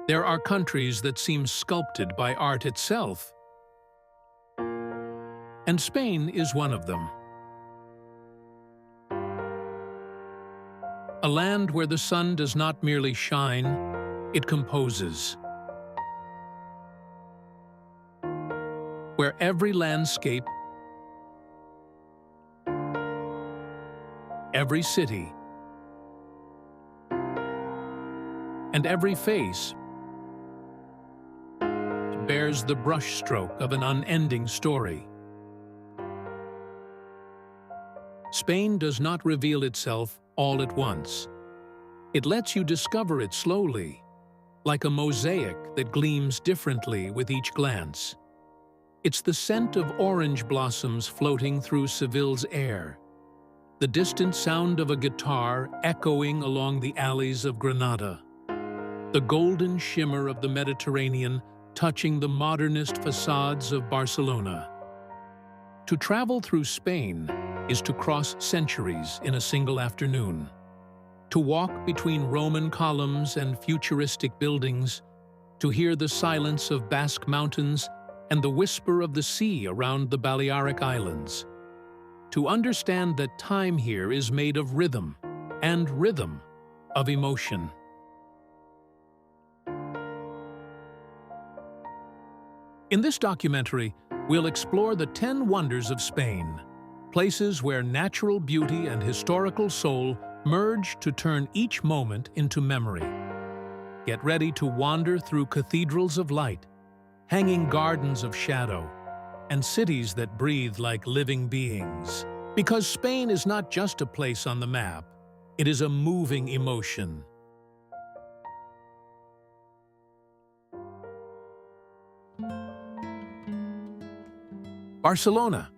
There are countries that seem sculpted by art itself, and Spain is one of them. A land where the sun does not merely shine, it composes. Where every landscape, every city, and every face bears the brushstroke of an unending story. Spain does not reveal itself all at once. It lets you discover it slowly, like a mosaic that gleams differently with each glance. It's the scent of orange blossoms floating through Seville's air, the distant sound of a guitar echoing along the alleys of Granada, the golden shimmer of the Mediterranean touching the modernist facades of Barcelona. To travel through Spain is to cross centuries in a single afternoon, to walk between Roman columns and futuristic buildings, to hear the silence of Basque mountains and the whisper of the sea around the Balearic Islands, to understand that time here is made of rhythm, and rhythm of emotion. In this documentary, we'll explore the 10 wonders of Spain, places where natural beauty and historical soul merge to turn each moment into memory. Get ready to wander through cathedrals of light, hanging gardens of shadow, and cities that breathe like living beings. Because Spain is not just a place on the map, it is a moving emotion. Barcelona.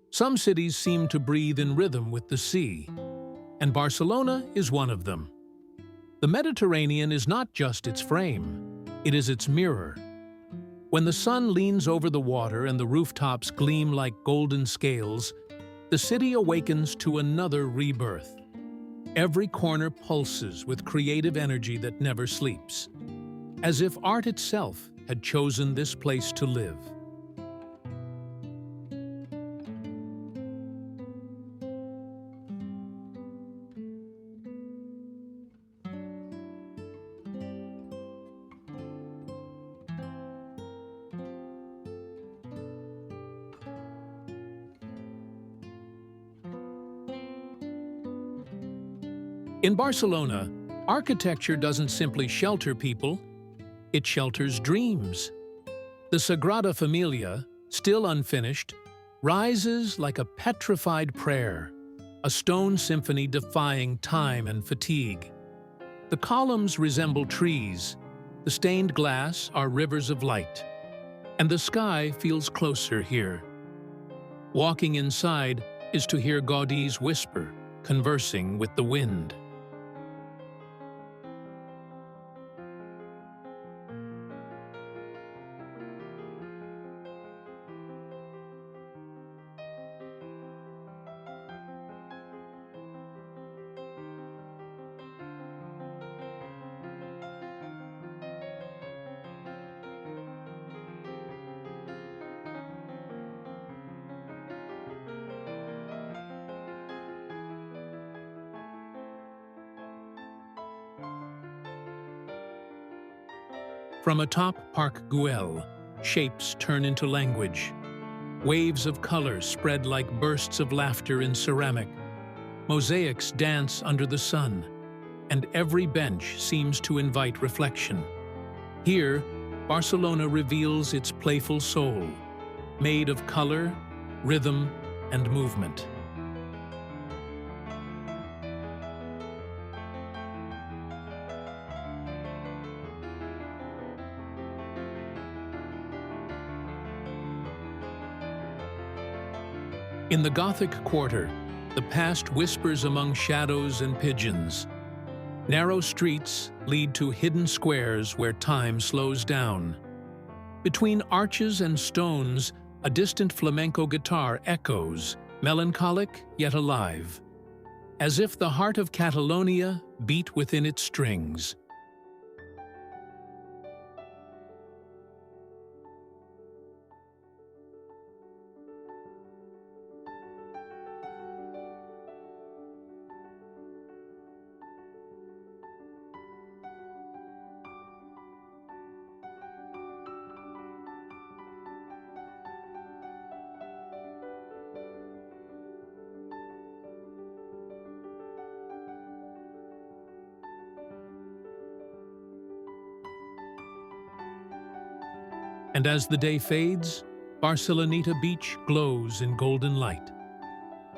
Some cities seem to breathe in rhythm with the sea, and Barcelona is one of them. The Mediterranean is not just its frame, it is its mirror. When the sun leans over the water and the rooftops gleam like golden scales, the city awakens to another rebirth. Every corner pulses with creative energy that never sleeps, as if art itself had chosen this place to live. In Barcelona, architecture doesn't simply shelter people, it shelters dreams. The Sagrada Familia, still unfinished, rises like a petrified prayer, a stone symphony defying time and fatigue. The columns resemble trees, the stained glass are rivers of light, and the sky feels closer here. Walking inside is to hear Gaudi's whisper, conversing with the wind. From atop Park Güell, shapes turn into language. Waves of color spread like bursts of laughter in ceramic. Mosaics dance under the sun, and every bench seems to invite reflection. Here, Barcelona reveals its playful soul, made of color, rhythm, and movement. In the Gothic quarter, the past whispers among shadows and pigeons. Narrow streets lead to hidden squares where time slows down. Between arches and stones, a distant flamenco guitar echoes, melancholic yet alive, as if the heart of Catalonia beat within its strings. And as the day fades, Barceloneta Beach glows in golden light.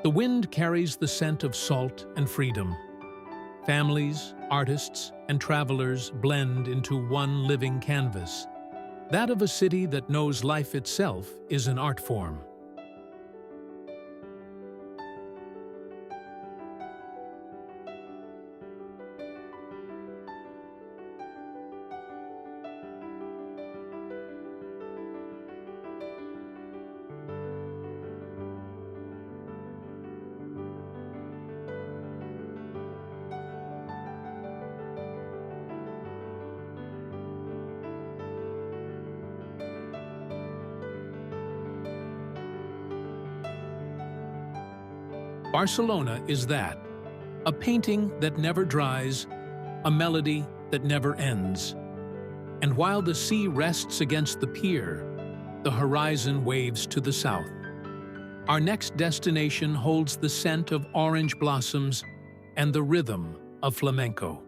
The wind carries the scent of salt and freedom. Families, artists, and travelers blend into one living canvas, that of a city that knows life itself is an art form. Barcelona is that, a painting that never dries, a melody that never ends. And while the sea rests against the pier, the horizon waves to the south. Our next destination holds the scent of orange blossoms and the rhythm of flamenco.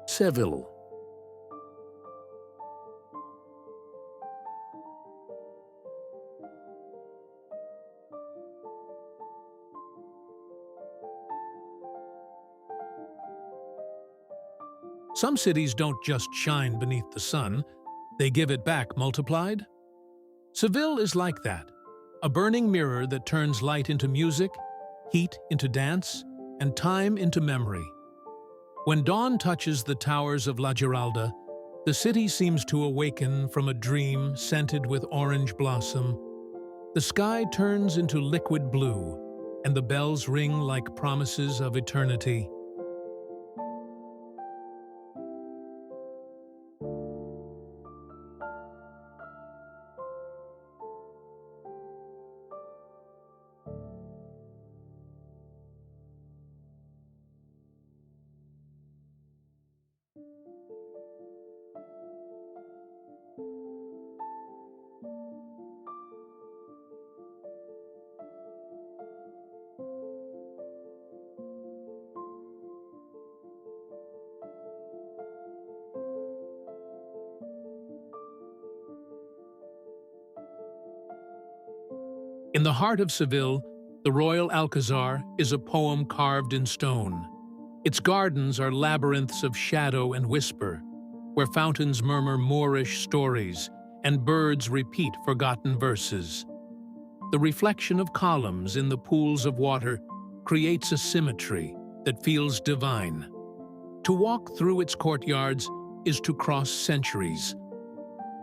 Seville. Some cities don't just shine beneath the sun, they give it back multiplied. Seville is like that, a burning mirror that turns light into music, heat into dance, and time into memory. When dawn touches the towers of La Giralda, the city seems to awaken from a dream scented with orange blossom. The sky turns into liquid blue, and the bells ring like promises of eternity. In the heart of Seville, the royal Alcázar is a poem carved in stone. Its gardens are labyrinths of shadow and whisper, where fountains murmur Moorish stories and birds repeat forgotten verses. The reflection of columns in the pools of water creates a symmetry that feels divine. To walk through its courtyards is to cross centuries,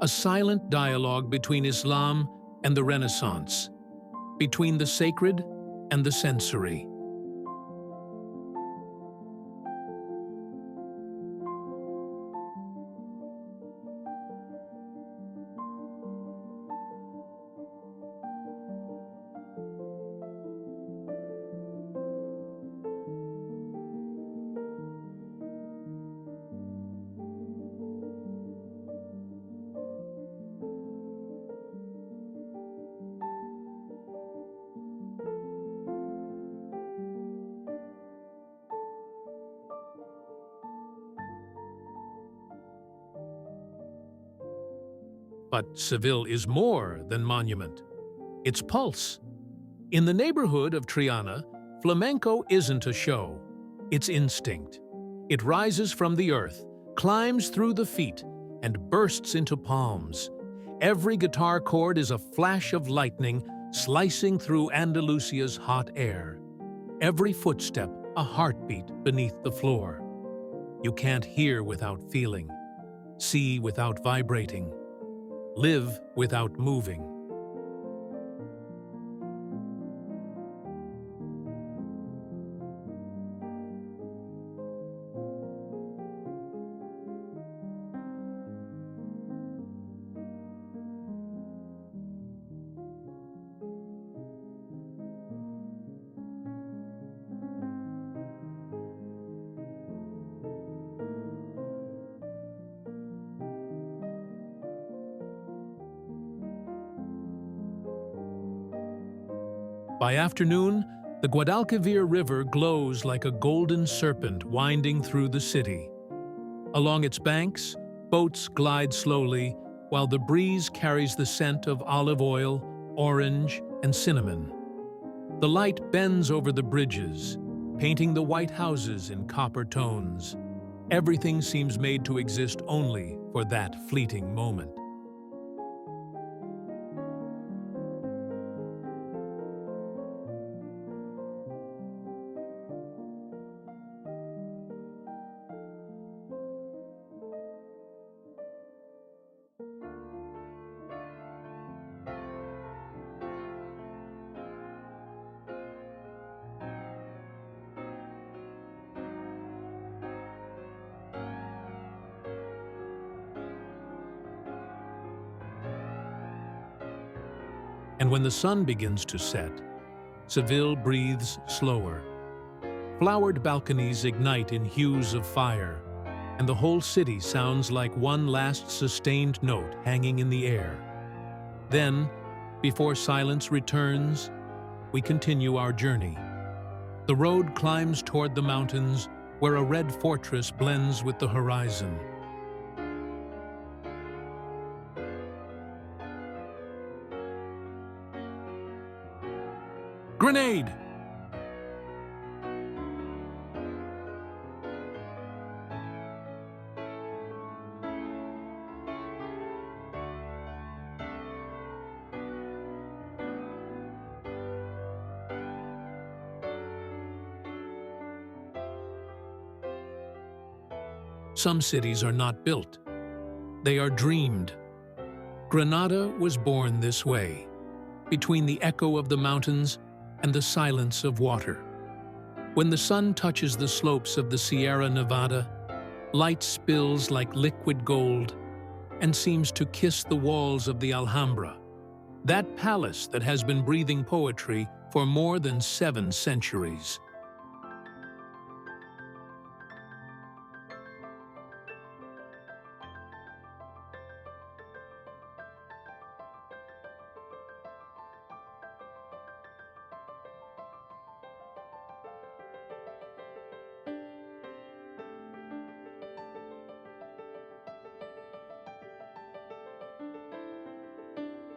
a silent dialogue between Islam and the Renaissance, between the sacred and the sensory. But Seville is more than monument. It's pulse. In the neighborhood of Triana, flamenco isn't a show, it's instinct. It rises from the earth, climbs through the feet, and bursts into palms. Every guitar chord is a flash of lightning slicing through Andalusia's hot air. Every footstep a heartbeat beneath the floor. You can't hear without feeling, see without vibrating, live without moving. By afternoon, the Guadalquivir River glows like a golden serpent winding through the city. Along its banks, boats glide slowly, while the breeze carries the scent of olive oil, orange, and cinnamon. The light bends over the bridges, painting the white houses in copper tones. Everything seems made to exist only for that fleeting moment. And when the sun begins to set, Seville breathes slower. Flowered balconies ignite in hues of fire, and the whole city sounds like one last sustained note hanging in the air. Then, before silence returns, we continue our journey. The road climbs toward the mountains, where a red fortress blends with the horizon. Grenade! Some cities are not built. They are dreamed. Granada was born this way, between the echo of the mountains and the silence of water. When the sun touches the slopes of the Sierra Nevada, light spills like liquid gold and seems to kiss the walls of the Alhambra, that palace that has been breathing poetry for more than 7 centuries.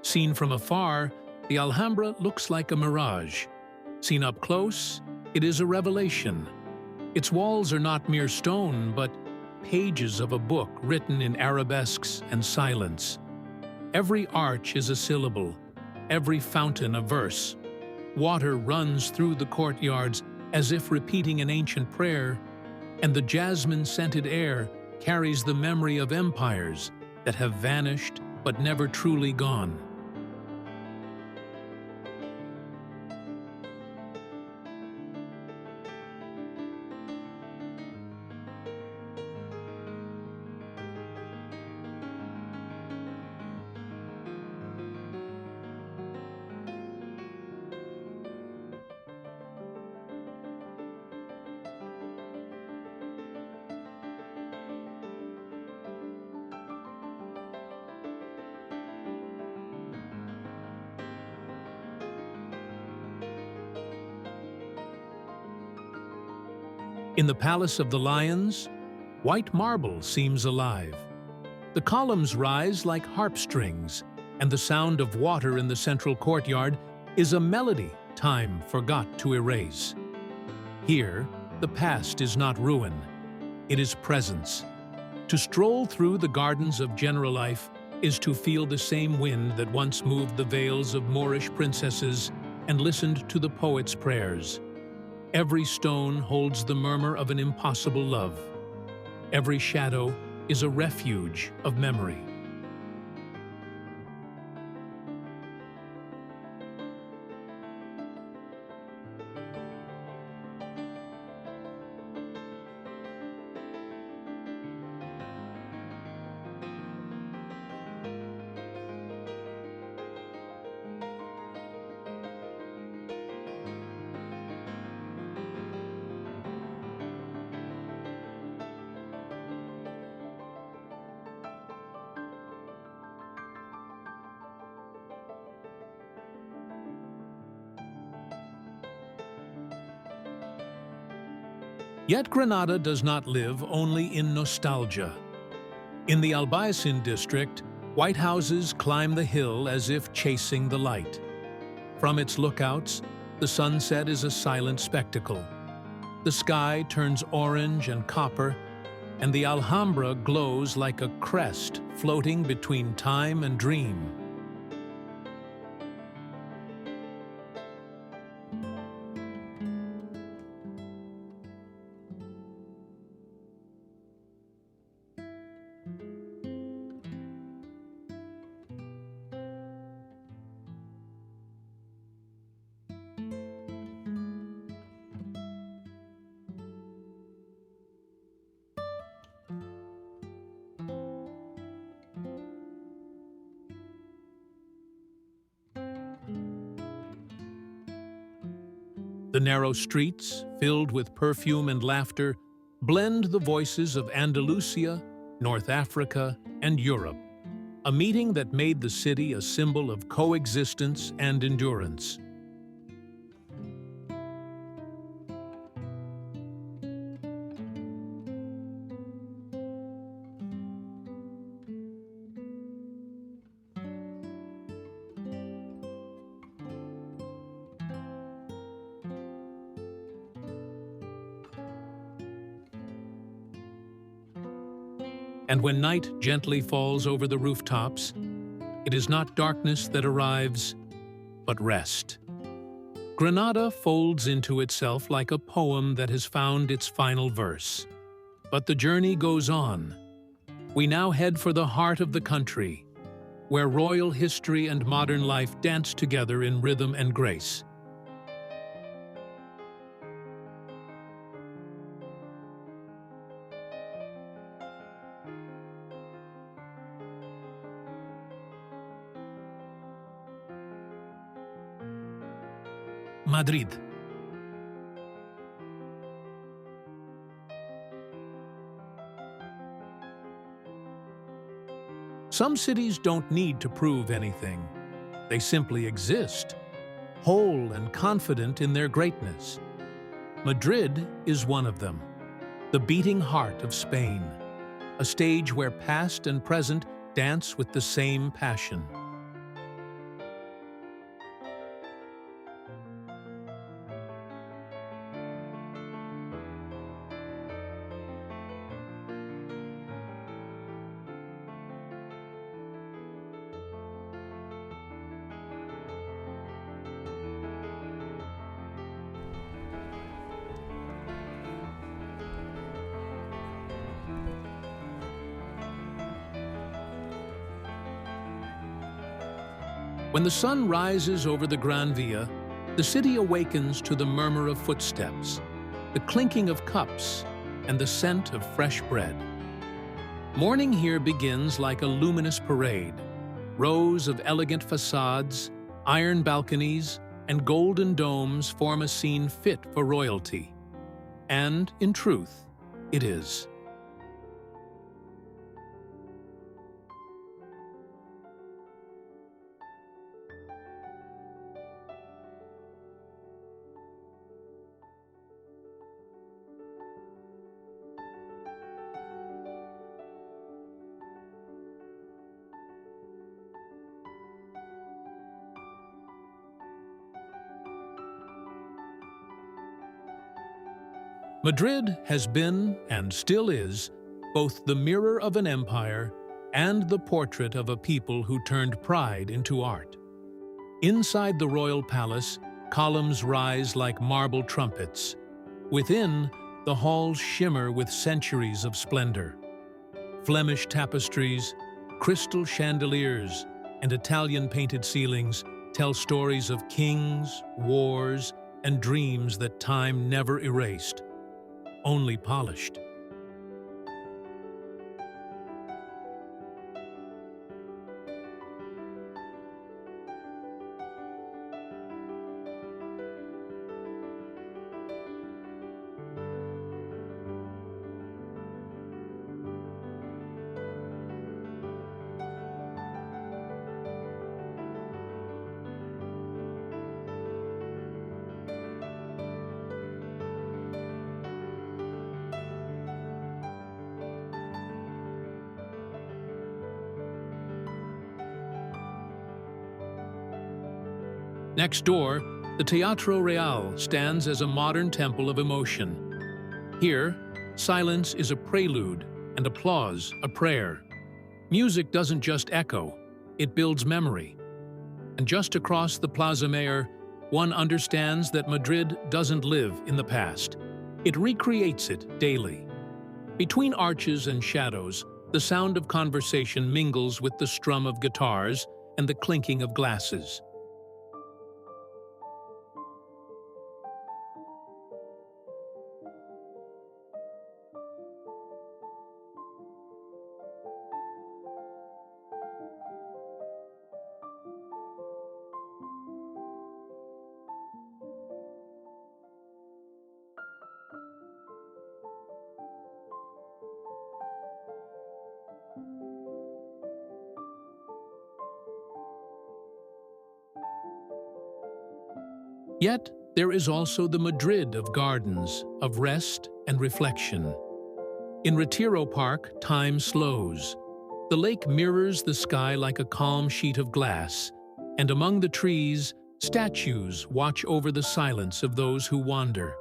Seen from afar, the Alhambra looks like a mirage. Seen up close, it is a revelation. Its walls are not mere stone, but pages of a book written in arabesques and silence. Every arch is a syllable, every fountain a verse. Water runs through the courtyards as if repeating an ancient prayer, and the jasmine-scented air carries the memory of empires that have vanished but never truly gone. In the Palace of the Lions, white marble seems alive. The columns rise like harp strings, and the sound of water in the central courtyard is a melody time forgot to erase. Here, the past is not ruin. it is presence. To stroll through the gardens of Generalife is to feel the same wind that once moved the veils of Moorish princesses and listened to the poet's prayers. Every stone holds the murmur of an impossible love. Every shadow is a refuge of memory. Yet Granada does not live only in nostalgia. In the Albaycin district, white houses climb the hill as if chasing the light. From its lookouts, the sunset is a silent spectacle. The sky turns orange and copper, and the Alhambra glows like a crest floating between time and dream. The narrow streets, filled with perfume and laughter, blend the voices of Andalusia, North Africa, and Europe, a meeting that made the city a symbol of coexistence and endurance. And when night gently falls over the rooftops, it is not darkness that arrives, but rest. Granada folds into itself like a poem that has found its final verse. But the journey goes on. We now head for the heart of the country, where royal history and modern life dance together in rhythm and grace. Madrid. Some cities don't need to prove anything. They simply exist, whole and confident in their greatness. Madrid is one of them, the beating heart of Spain, a stage where past and present dance with the same passion. When the sun rises over the Gran Via, the city awakens to the murmur of footsteps, the clinking of cups, and the scent of fresh bread. Morning here begins like a luminous parade. Rows of elegant facades, iron balconies, and golden domes form a scene fit for royalty. And, in truth, it is. Madrid has been, and still is, both the mirror of an empire and the portrait of a people who turned pride into art. Inside the royal palace, columns rise like marble trumpets. Within, the halls shimmer with centuries of splendor. Flemish tapestries, crystal chandeliers, and Italian-painted ceilings tell stories of kings, wars, and dreams that time never erased, only polished. Next door, the Teatro Real stands as a modern temple of emotion. Here, silence is a prelude and applause a prayer. Music doesn't just echo, it builds memory. And just across the Plaza Mayor, one understands that Madrid doesn't live in the past. It recreates it daily. Between arches and shadows, the sound of conversation mingles with the strum of guitars and the clinking of glasses. Yet, there is also the Madrid of gardens, of rest and reflection. In Retiro Park, time slows. The lake mirrors the sky like a calm sheet of glass, and among the trees, statues watch over the silence of those who wander.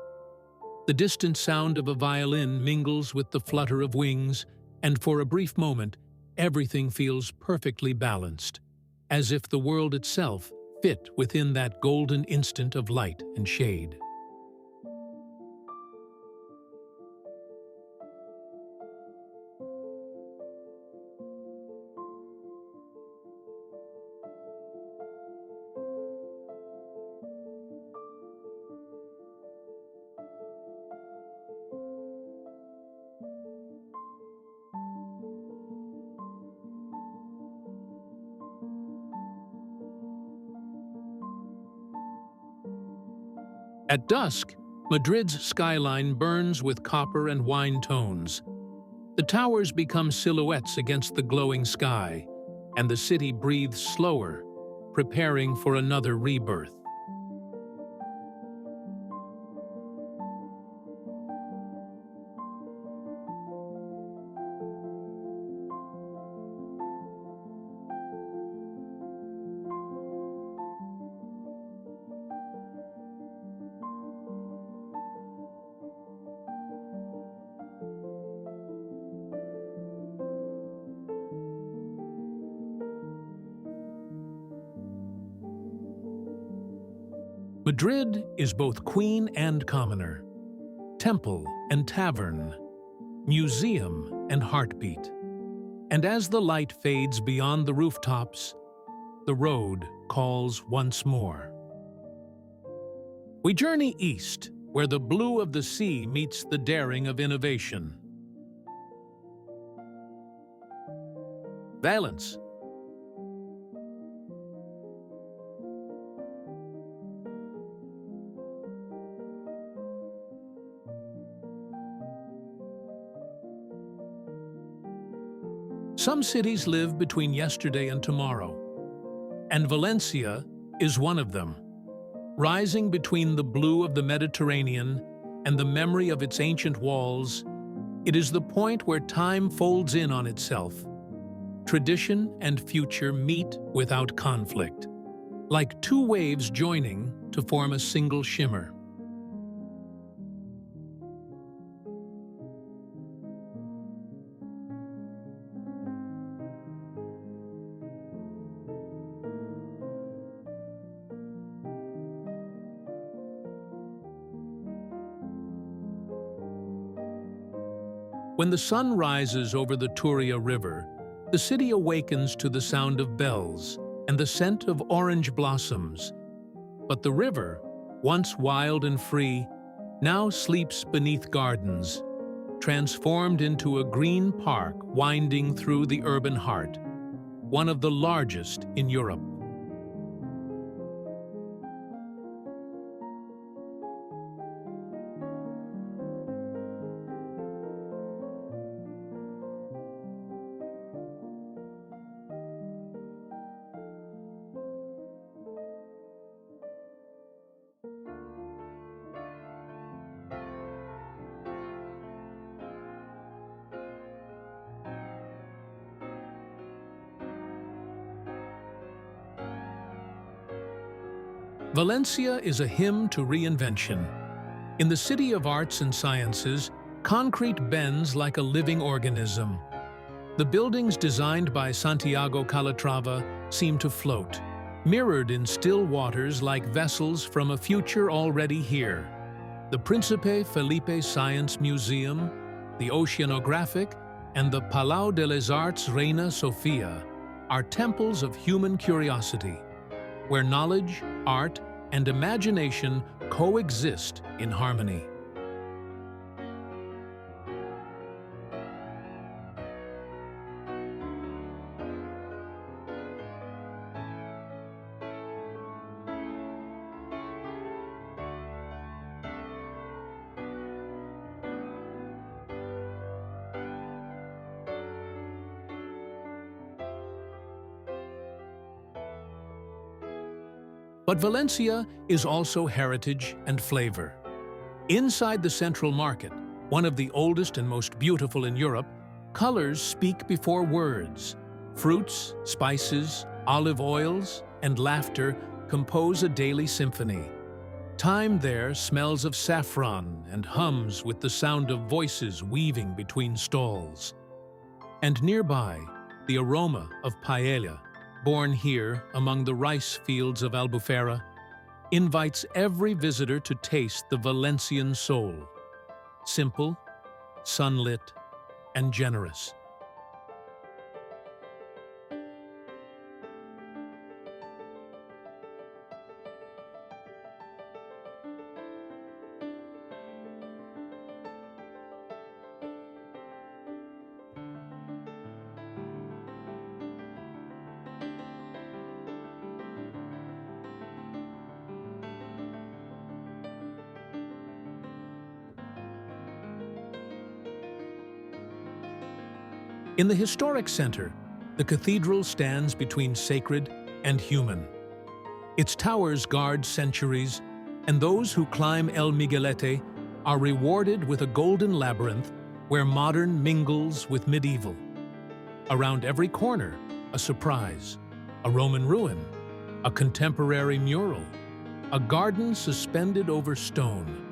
The distant sound of a violin mingles with the flutter of wings, and for a brief moment, everything feels perfectly balanced, as if the world itself fit within that golden instant of light and shade. At dusk, Madrid's skyline burns with copper and wine tones. The towers become silhouettes against the glowing sky, and the city breathes slower, preparing for another rebirth. Madrid is both queen and commoner, temple and tavern, museum and heartbeat. And as the light fades beyond the rooftops, the road calls once more. We journey east, where the blue of the sea meets the daring of innovation. Valence. Some cities live between yesterday and tomorrow, and Valencia is one of them. Rising between the blue of the Mediterranean and the memory of its ancient walls, it is the point where time folds in on itself. Tradition and future meet without conflict, like two waves joining to form a single shimmer. When the sun rises over the Turia River, the city awakens to the sound of bells and the scent of orange blossoms. But the river, once wild and free, now sleeps beneath gardens, transformed into a green park winding through the urban heart, one of the largest in Europe. Valencia is a hymn to reinvention. In the city of arts and sciences, concrete bends like a living organism. The buildings designed by Santiago Calatrava seem to float, mirrored in still waters like vessels from a future already here. The Príncipe Felipe Science Museum, the Oceanographic, and the Palau de les Arts Reina Sofia are temples of human curiosity, where knowledge, art, and imagination coexist in harmony. But Valencia is also heritage and flavor. Inside the Central Market, one of the oldest and most beautiful in Europe, colors speak before words. Fruits, spices, olive oils, and laughter compose a daily symphony. Time there smells of saffron and hums with the sound of voices weaving between stalls. And nearby, the aroma of paella, born here among the rice fields of Albufera, invites every visitor to taste the Valencian soul. Simple, sunlit, and generous. In the historic center, the cathedral stands between sacred and human. Its towers guard centuries, and those who climb El Miguelete are rewarded with a golden labyrinth where modern mingles with medieval. Around every corner, a surprise, a Roman ruin, a contemporary mural, a garden suspended over stone.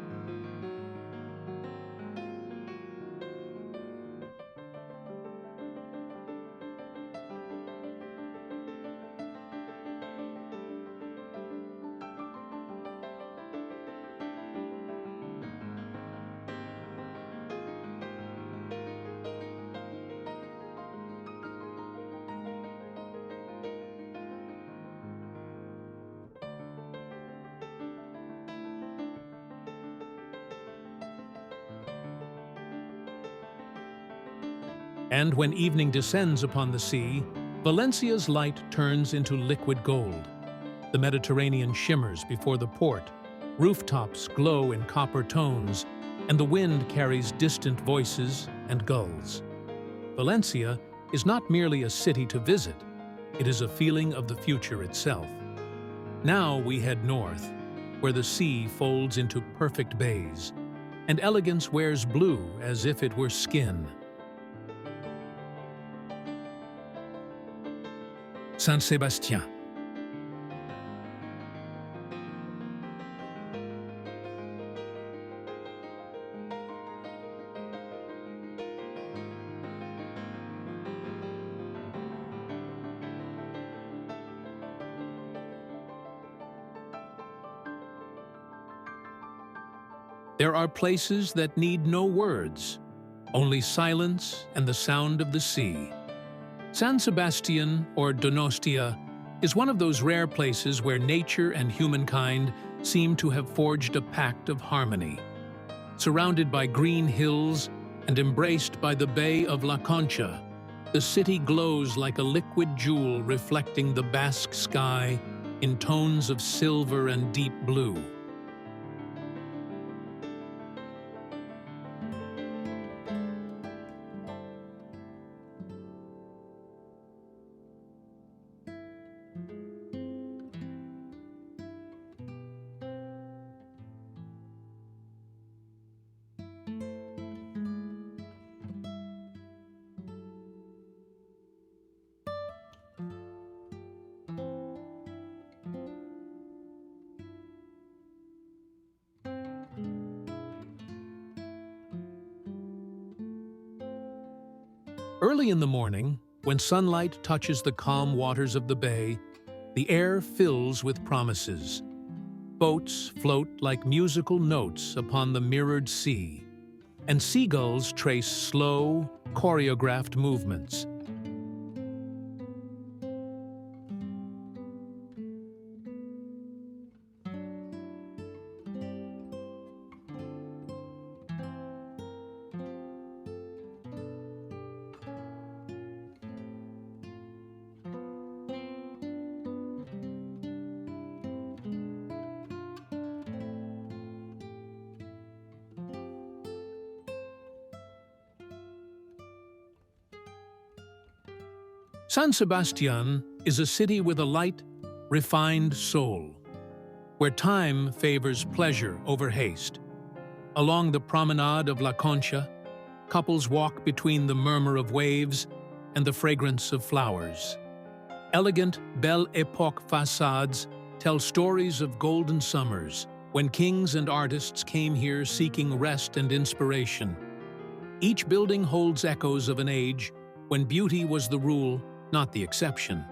And when evening descends upon the sea, Valencia's light turns into liquid gold. The Mediterranean shimmers before the port, rooftops glow in copper tones, and the wind carries distant voices and gulls. Valencia is not merely a city to visit, it is a feeling of the future itself. Now we head north, where the sea folds into perfect bays, and elegance wears blue as if it were skin. San Sebastián. There are places that need no words, only silence and the sound of the sea. San Sebastián, or Donostia, is one of those rare places where nature and humankind seem to have forged a pact of harmony. Surrounded by green hills and embraced by the Bay of La Concha, the city glows like a liquid jewel reflecting the Basque sky in tones of silver and deep blue. Early in the morning, when sunlight touches the calm waters of the bay, the air fills with promises. Boats float like musical notes upon the mirrored sea, and seagulls trace slow, choreographed movements. San Sebastián is a city with a light, refined soul, where time favors pleasure over haste. Along the promenade of La Concha, couples walk between the murmur of waves and the fragrance of flowers. Elegant Belle Époque facades tell stories of golden summers, when kings and artists came here seeking rest and inspiration. Each building holds echoes of an age when beauty was the rule, not the exception.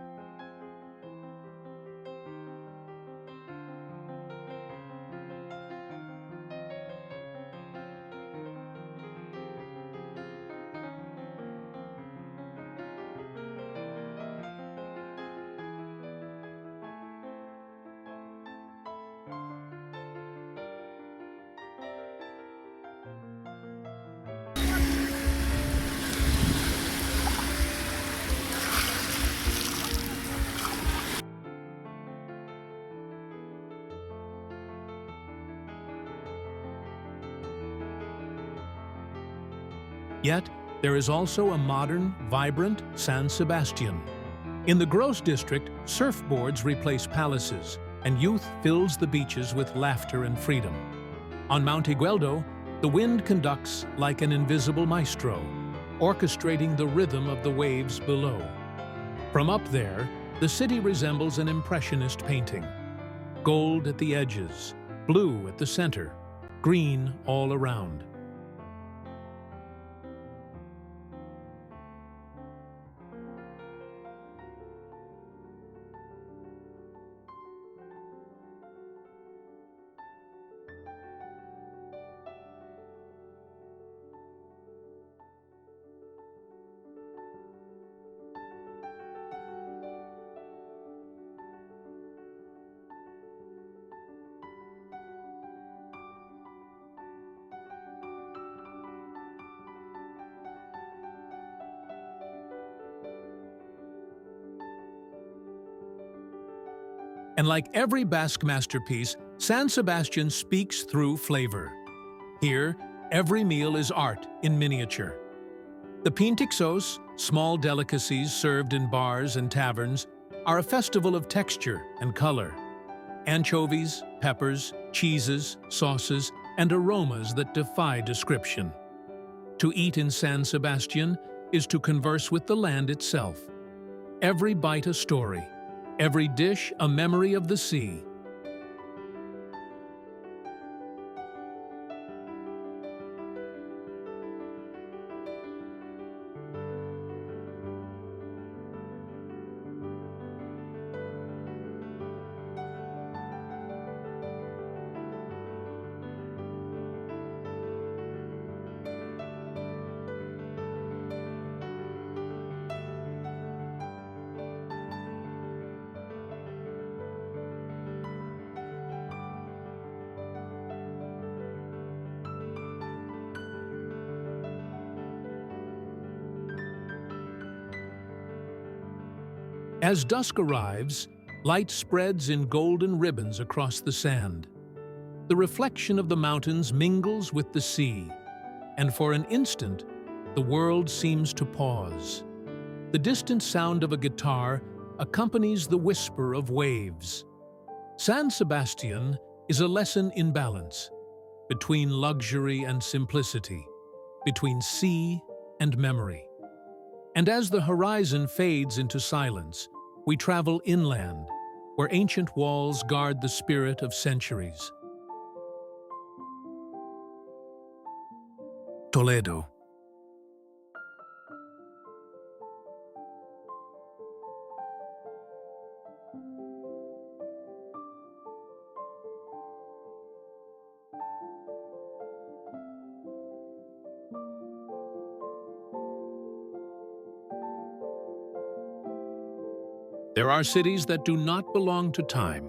Yet, there is also a modern, vibrant San Sebastián. In the Gross district, surfboards replace palaces, and youth fills the beaches with laughter and freedom. On Mount Igueldo, the wind conducts like an invisible maestro, orchestrating the rhythm of the waves below. From up there, the city resembles an impressionist painting. Gold at the edges, blue at the center, green all around. And like every Basque masterpiece, San Sebastián speaks through flavor. Here, every meal is art in miniature. The pintixos, small delicacies served in bars and taverns, are a festival of texture and color. Anchovies, peppers, cheeses, sauces, and aromas that defy description. To eat in San Sebastián is to converse with the land itself. Every bite a story, every dish a memory of the sea. As dusk arrives, light spreads in golden ribbons across the sand. The reflection of the mountains mingles with the sea, and for an instant, the world seems to pause. The distant sound of a guitar accompanies the whisper of waves. San Sebastián is a lesson in balance, between luxury and simplicity, between sea and memory. And as the horizon fades into silence, we travel inland, where ancient walls guard the spirit of centuries. Toledo. There are cities that do not belong to time.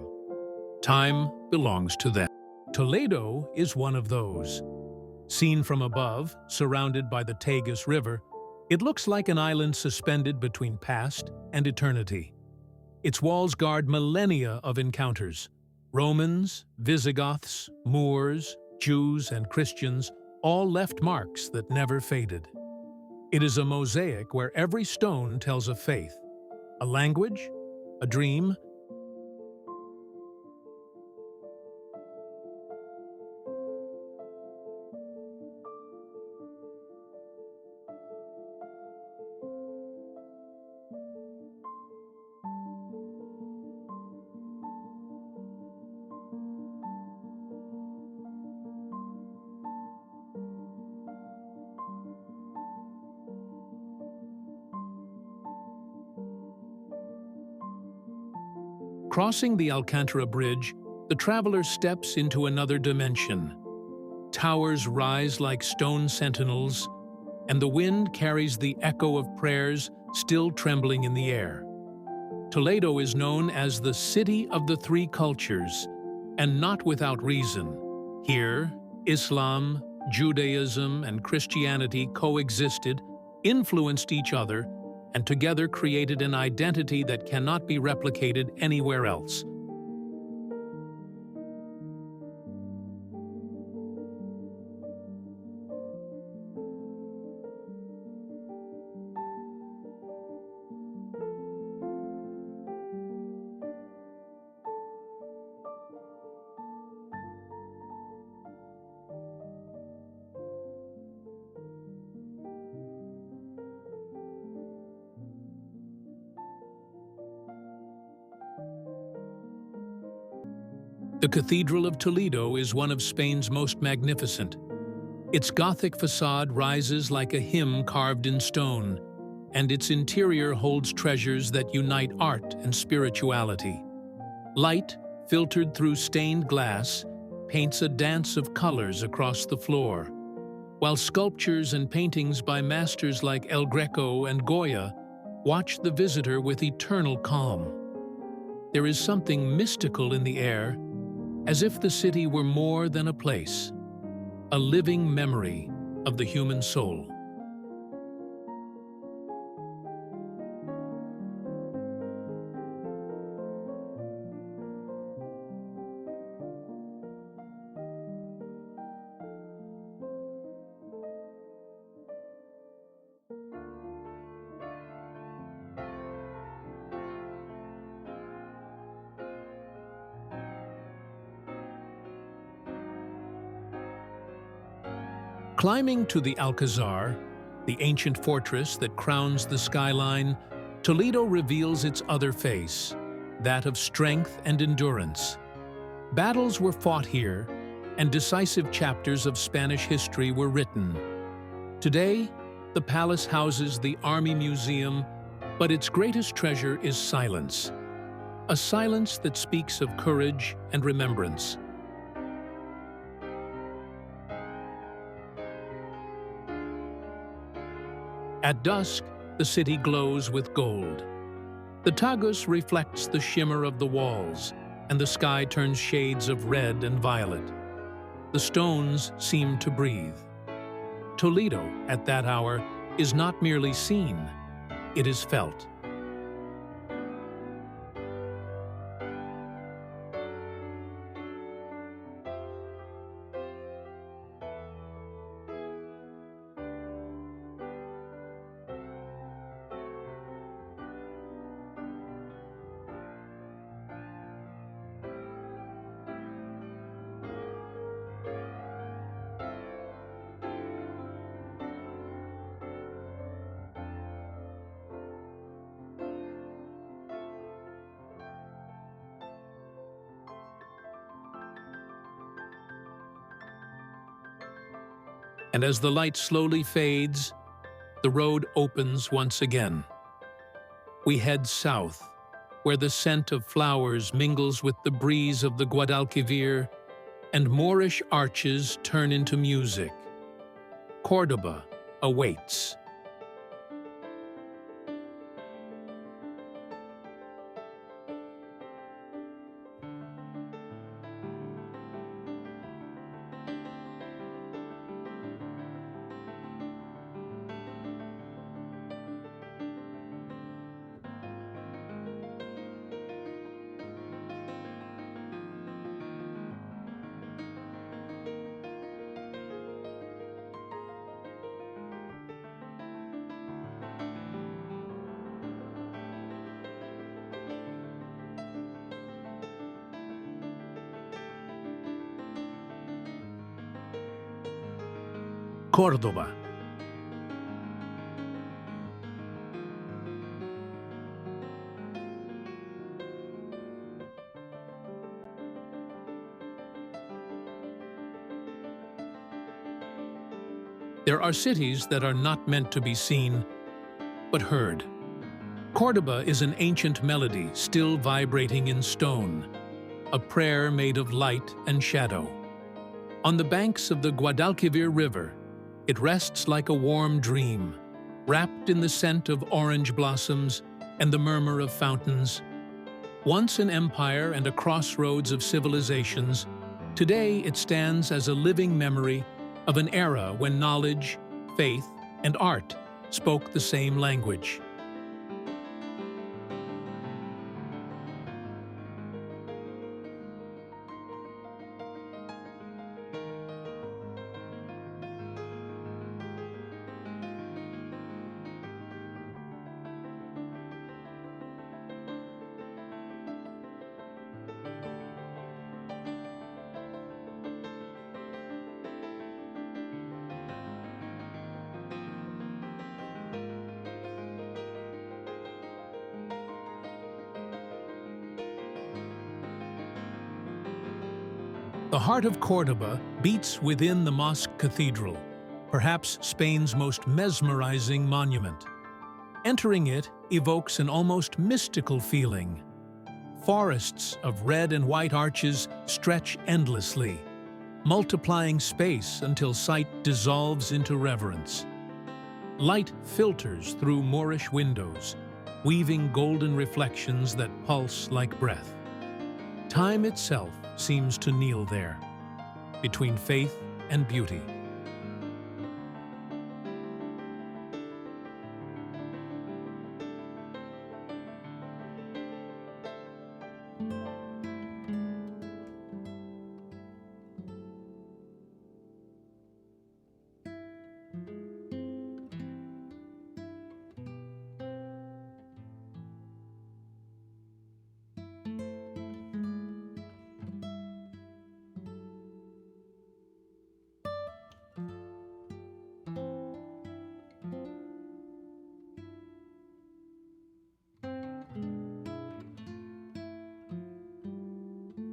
Time belongs to them. Toledo is one of those. Seen from above, surrounded by the Tagus River, it looks like an island suspended between past and eternity. Its walls guard millennia of encounters. Romans, Visigoths, Moors, Jews, and Christians all left marks that never faded. It is a mosaic where every stone tells of faith, a language, a dream. Crossing the Alcántara Bridge, the traveler steps into another dimension. Towers rise like stone sentinels, and the wind carries the echo of prayers still trembling in the air. Toledo is known as the City of the Three Cultures, and not without reason. Here, Islam, Judaism, and Christianity coexisted, influenced each other, and together created an identity that cannot be replicated anywhere else. The Cathedral of Toledo is one of Spain's most magnificent. Its Gothic facade rises like a hymn carved in stone, and its interior holds treasures that unite art and spirituality. Light, filtered through stained glass, paints a dance of colors across the floor, while sculptures and paintings by masters like El Greco and Goya watch the visitor with eternal calm. There is something mystical in the air, as if the city were more than a place, a living memory of the human soul. Climbing to the Alcázar, the ancient fortress that crowns the skyline, Toledo reveals its other face, that of strength and endurance. Battles were fought here, and decisive chapters of Spanish history were written. Today, the palace houses the Army Museum, but its greatest treasure is silence. A silence that speaks of courage and remembrance. At dusk, the city glows with gold. The Tagus reflects the shimmer of the walls, and the sky turns shades of red and violet. The stones seem to breathe. Toledo, at that hour, is not merely seen, it is felt. And as the light slowly fades, the road opens once again. We head south, where the scent of flowers mingles with the breeze of the Guadalquivir, and Moorish arches turn into music. Córdoba awaits. Córdoba. There are cities that are not meant to be seen, but heard. Córdoba is an ancient melody still vibrating in stone, a prayer made of light and shadow. On the banks of the Guadalquivir River, it rests like a warm dream, wrapped in the scent of orange blossoms and the murmur of fountains. Once an empire and a crossroads of civilizations, today it stands as a living memory of an era when knowledge, faith, and art spoke the same language. The heart of Córdoba beats within the mosque cathedral, perhaps Spain's most mesmerizing monument. Entering it evokes an almost mystical feeling. Forests of red and white arches stretch endlessly, multiplying space until sight dissolves into reverence. Light filters through Moorish windows, weaving golden reflections that pulse like breath. Time itself seems to kneel there, between faith and beauty.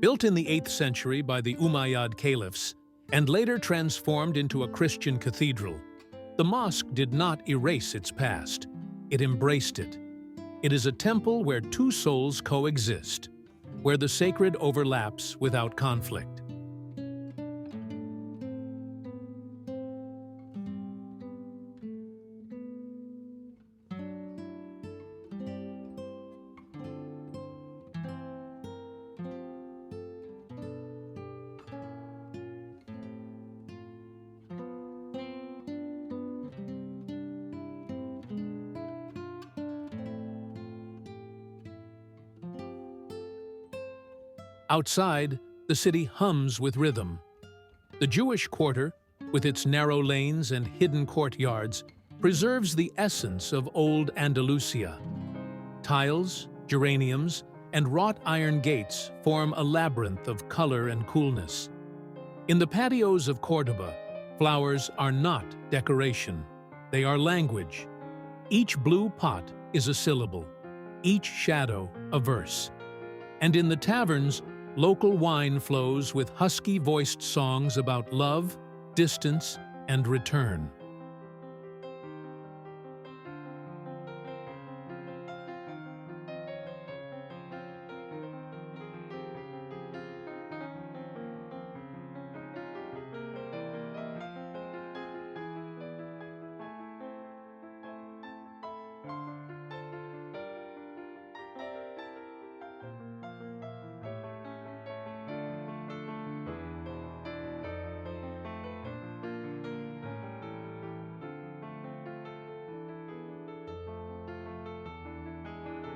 Built in the 8th century by the Umayyad caliphs, and later transformed into a Christian cathedral, the mosque did not erase its past. It embraced it. It is a temple where two souls coexist, where the sacred overlaps without conflict. Outside, the city hums with rhythm. The Jewish quarter, with its narrow lanes and hidden courtyards, preserves the essence of old Andalusia. Tiles, geraniums, and wrought iron gates form a labyrinth of color and coolness. In the patios of Córdoba, flowers are not decoration. They are language. Each blue pot is a syllable, each shadow a verse. And in the taverns, local wine flows with husky-voiced songs about love, distance, and return.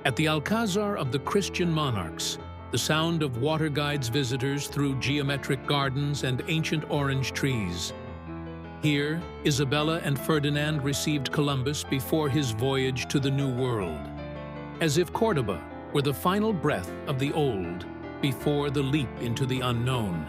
At the Alcázar of the Christian monarchs, the sound of water guides visitors through geometric gardens and ancient orange trees. Here, Isabella and Ferdinand received Columbus before his voyage to the New World, as if Córdoba were the final breath of the old before the leap into the unknown.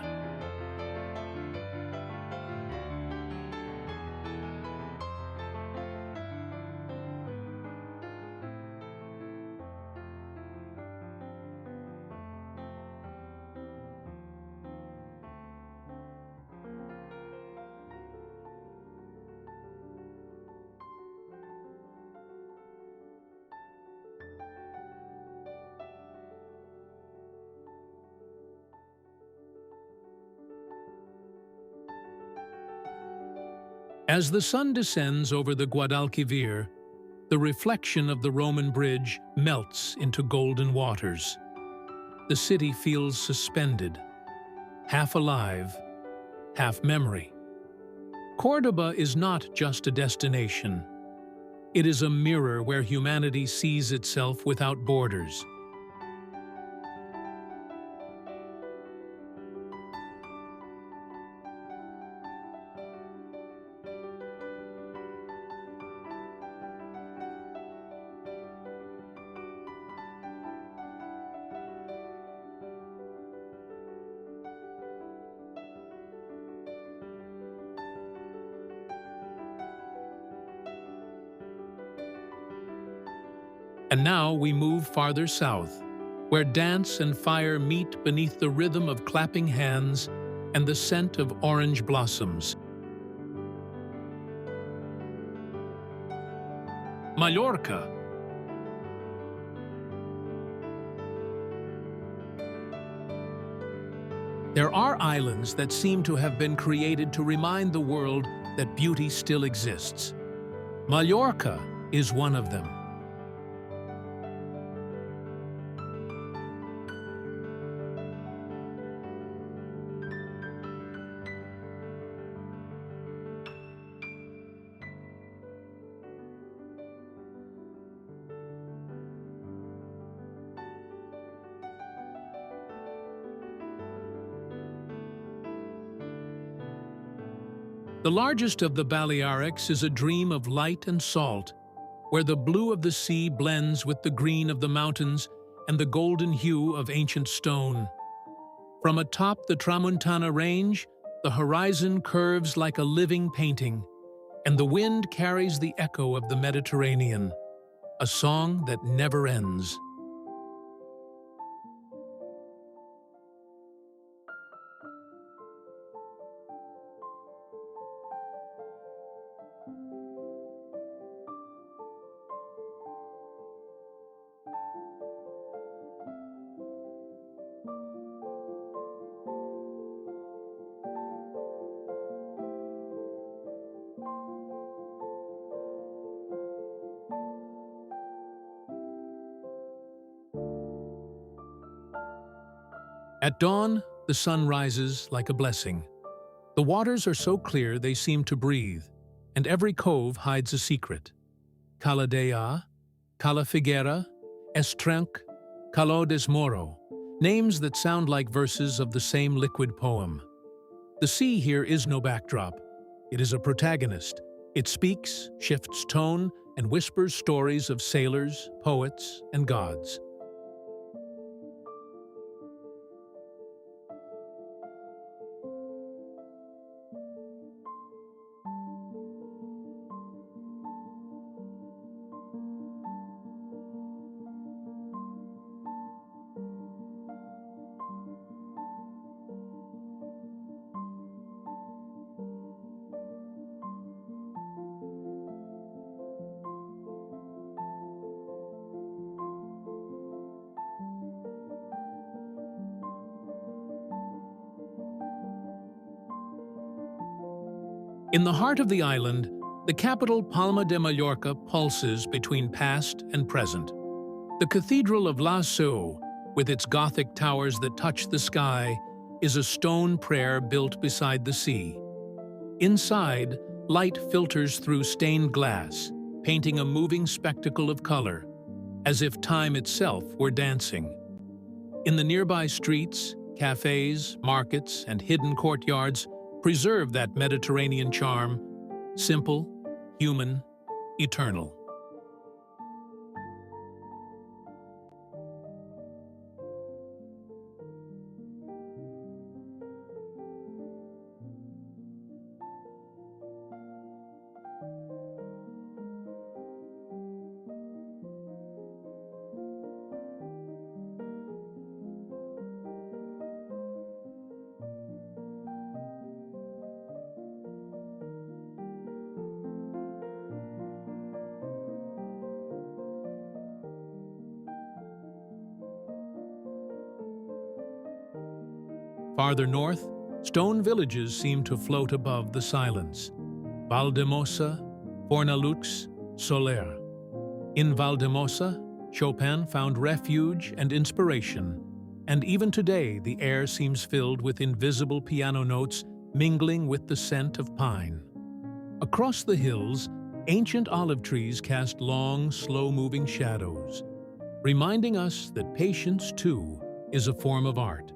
As the sun descends over the Guadalquivir, the reflection of the Roman bridge melts into golden waters. The city feels suspended, half alive, half memory. Córdoba is not just a destination. It is a mirror where humanity sees itself without borders. And now we move farther south, where dance and fire meet beneath the rhythm of clapping hands and the scent of orange blossoms. Mallorca. There are islands that seem to have been created to remind the world that beauty still exists. Mallorca is one of them. The largest of the Balearics is a dream of light and salt, where the blue of the sea blends with the green of the mountains and the golden hue of ancient stone. From atop the Tramuntana range, the horizon curves like a living painting, and the wind carries the echo of the Mediterranean, a song that never ends. At dawn, the sun rises like a blessing. The waters are so clear they seem to breathe, and every cove hides a secret. Cala Dea, Cala Figuera, Estrenc, Calo des Moro, names that sound like verses of the same liquid poem. The sea here is no backdrop. It is a protagonist. It speaks, shifts tone, and whispers stories of sailors, poets, and gods. In the heart of the island, the capital Palma de Mallorca pulses between past and present. The Cathedral of La Seu, with its Gothic towers that touch the sky, is a stone prayer built beside the sea. Inside, light filters through stained glass, painting a moving spectacle of color, as if time itself were dancing. In the nearby streets, cafes, markets, and hidden courtyards preserve that Mediterranean charm, simple, human, eternal. Farther north, stone villages seem to float above the silence. Valdemosa, Fornalux, Soler. In Valdemosa, Chopin found refuge and inspiration, and even today the air seems filled with invisible piano notes mingling with the scent of pine. Across the hills, ancient olive trees cast long, slow-moving shadows, reminding us that patience, too, is a form of art.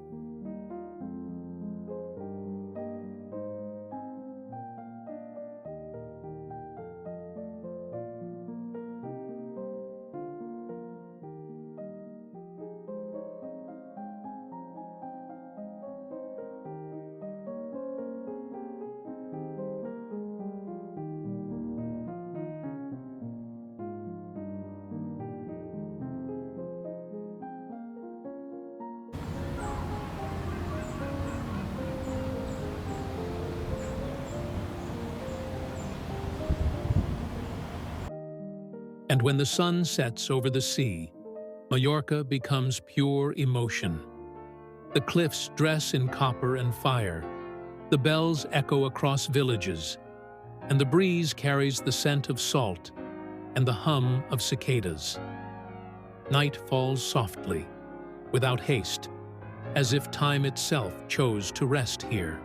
And when the sun sets over the sea, Mallorca becomes pure emotion. The cliffs dress in copper and fire, the bells echo across villages, and the breeze carries the scent of salt and the hum of cicadas. Night falls softly, without haste, as if time itself chose to rest here.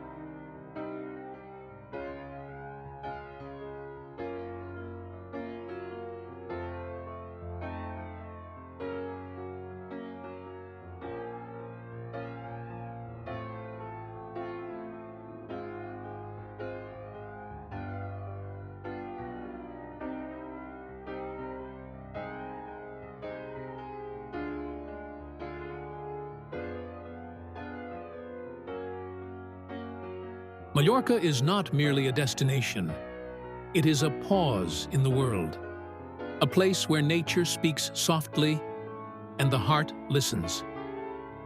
Mallorca is not merely a destination. It is a pause in the world, a place where nature speaks softly and the heart listens.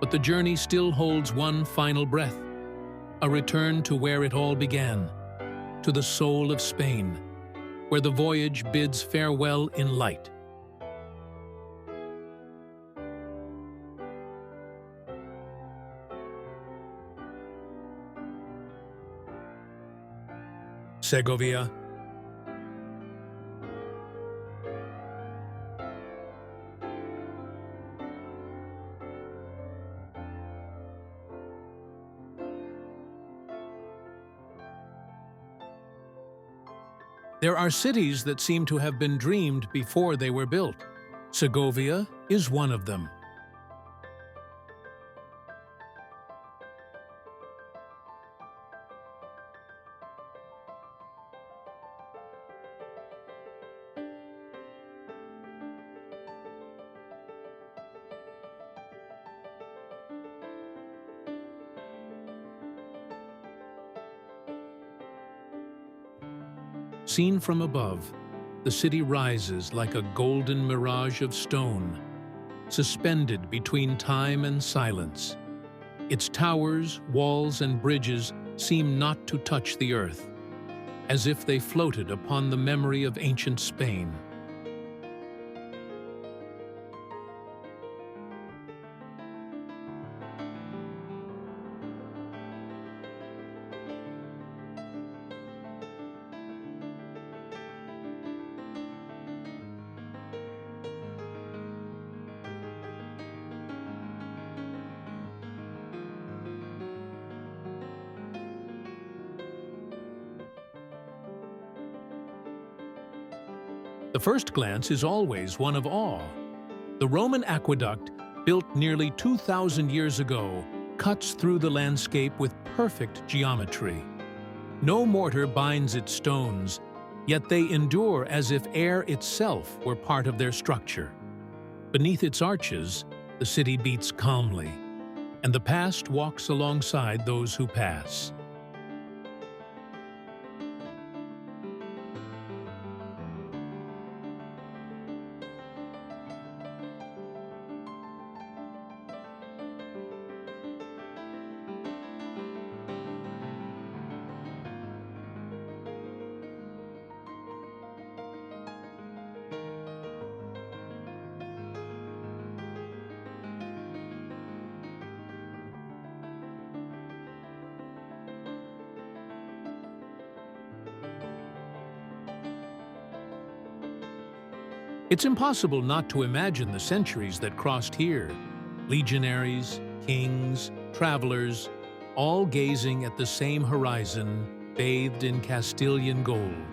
But the journey still holds one final breath, a return to where it all began, to the soul of Spain, where the voyage bids farewell in light. Segovia. There are cities that seem to have been dreamed before they were built. Segovia is one of them. Seen from above, the city rises like a golden mirage of stone, suspended between time and silence. Its towers, walls, and bridges seem not to touch the earth, as if they floated upon the memory of ancient Spain. The first glance is always one of awe. The Roman aqueduct, built nearly 2,000 years ago, cuts through the landscape with perfect geometry. No mortar binds its stones, yet they endure as if air itself were part of their structure. Beneath its arches, the city beats calmly, and the past walks alongside those who pass. It's impossible not to imagine the centuries that crossed here. Legionaries, kings, travelers, all gazing at the same horizon, bathed in Castilian gold.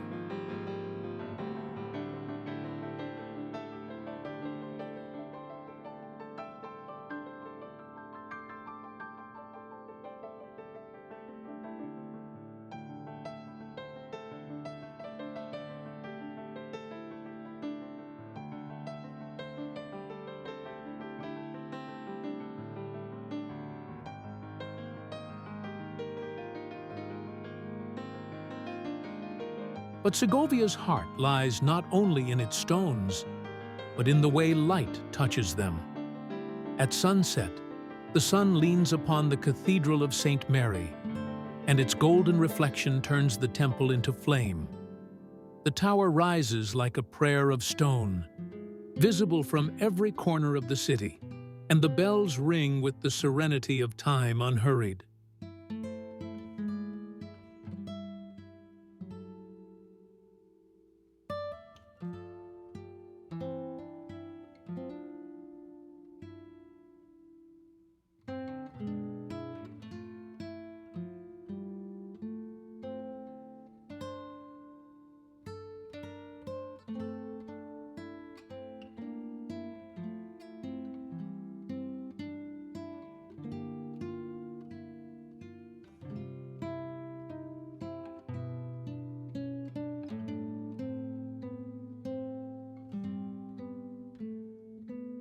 But Segovia's heart lies not only in its stones, but in the way light touches them. At sunset, the sun leans upon the Cathedral of St. Mary, and its golden reflection turns the temple into flame. The tower rises like a prayer of stone, visible from every corner of the city, and the bells ring with the serenity of time unhurried.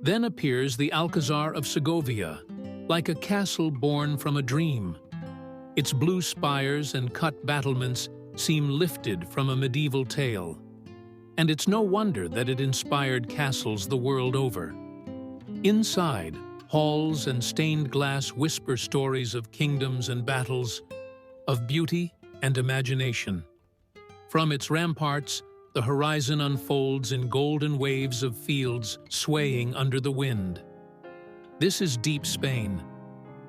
Then appears the Alcázar of Segovia, like a castle born from a dream. Its blue spires and cut battlements seem lifted from a medieval tale. And it's no wonder that it inspired castles the world over. Inside, halls and stained glass whisper stories of kingdoms and battles, of beauty and imagination. From its ramparts, the horizon unfolds in golden waves of fields swaying under the wind. This is deep Spain,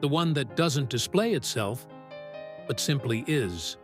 the one that doesn't display itself, but simply is.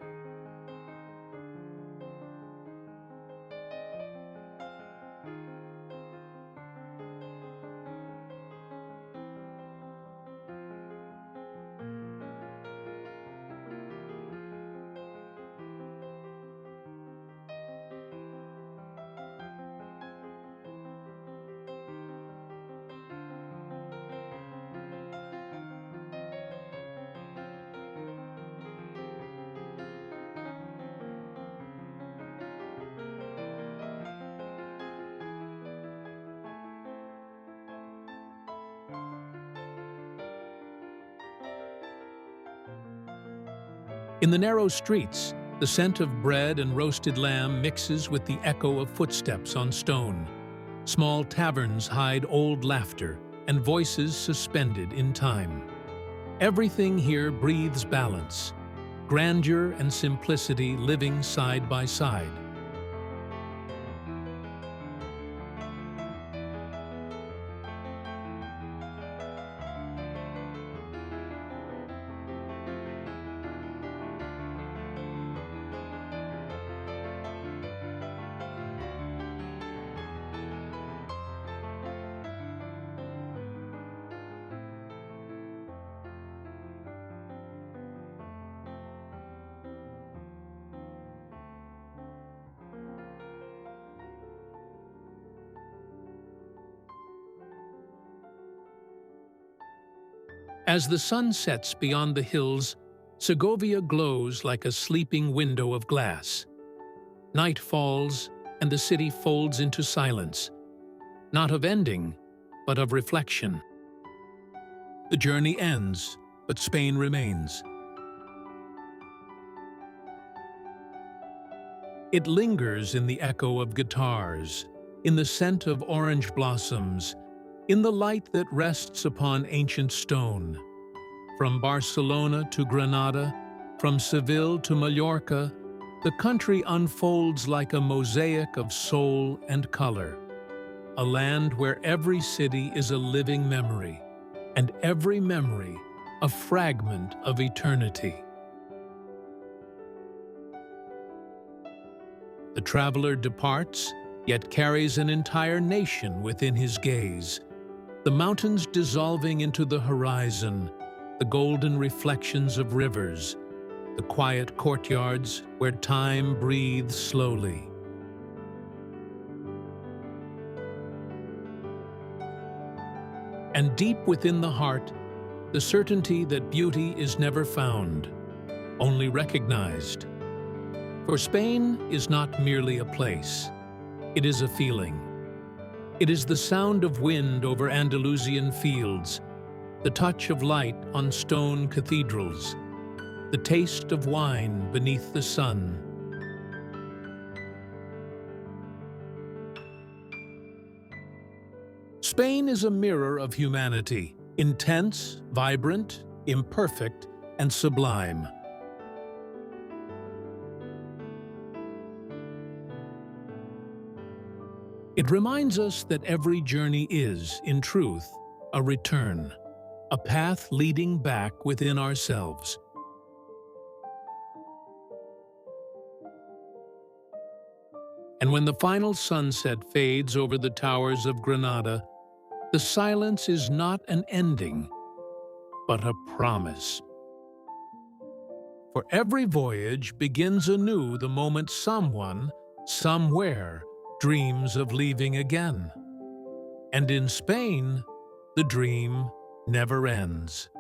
In the narrow streets, the scent of bread and roasted lamb mixes with the echo of footsteps on stone. Small taverns hide old laughter and voices suspended in time. Everything here breathes balance, grandeur and simplicity living side by side. As the sun sets beyond the hills, Segovia glows like a sleeping window of glass. Night falls, and the city folds into silence, not of ending, but of reflection. The journey ends, but Spain remains. It lingers in the echo of guitars, in the scent of orange blossoms, in the light that rests upon ancient stone. From Barcelona to Granada, from Seville to Mallorca, the country unfolds like a mosaic of soul and color, a land where every city is a living memory, and every memory a fragment of eternity. The traveler departs, yet carries an entire nation within his gaze, the mountains dissolving into the horizon, the golden reflections of rivers, the quiet courtyards where time breathes slowly. And deep within the heart, the certainty that beauty is never found, only recognized. For Spain is not merely a place, it is a feeling. It is the sound of wind over Andalusian fields, the touch of light on stone cathedrals, the taste of wine beneath the sun. Spain is a mirror of humanity, intense, vibrant, imperfect, and sublime. It reminds us that every journey is, in truth, a return, a path leading back within ourselves. And when the final sunset fades over the towers of Granada, the silence is not an ending, but a promise. For every voyage begins anew the moment someone, somewhere, dreams of leaving again. And in Spain, the dream never ends.